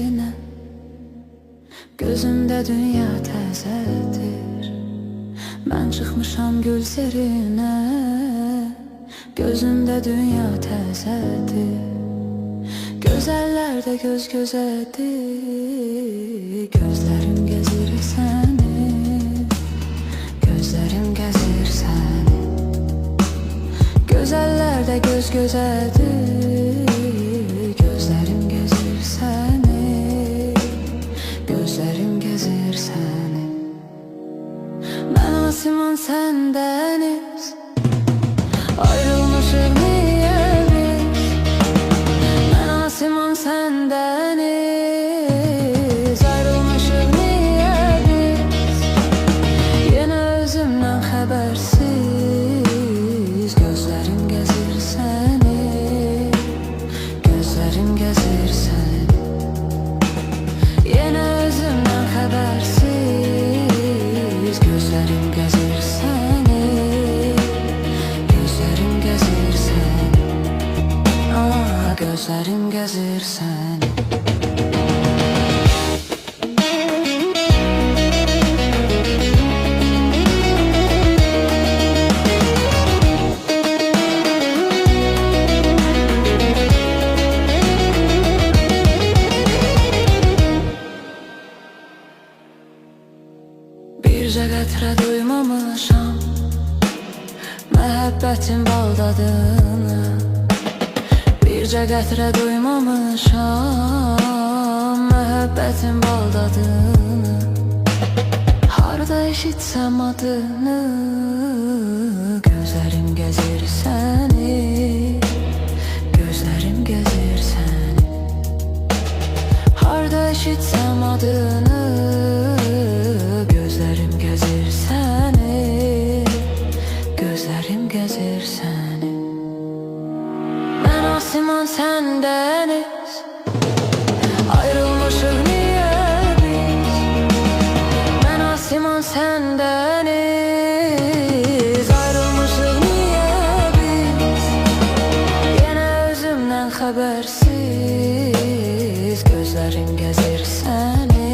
yerinə. Gözümdə dünya təzədir, mən çıxmışam gül serinə. Gözümdə dünya təzədir, gözəllərdə göz gözədir. Gözlərim gəzir səni, gözlərim gəzir səni. Gözəllərdə göz gözədir, gözlərim gəzir səni, gözlərim gəzir səni. Mən asiman sən dəniz, ayrılmışıq niyə biz? Mən asiman sən dəniz, ayrılmışıq niyə biz? Yenə özümdən xəbərsiz, gözlərim gəzir səni, gözlərim gəzir səni. Yenə özümdən xəbərsiz, gözlərim gəzir səni, gözlərim gəzir səni. Gözlərim gəzir səni. Bircə qətrə duymamışam məhəbbətin bal dadını. Bircə qətrə duymamışam məhəbbətin bal dadını. Harda eşitsəm adını, gözlərim gəzir səni, gözlərim gəzir səni. Harda eşitsəm adını, gözlərim gəzir səni, gözlərim gəzir səni. Mən asiman sən dəniz, ayrılmışıq niyə biz? Mən asiman sən dəniz, ayrılmışıq niyə biz? Yenə özümdən xəbərsiz, gözlərim gəzir səni,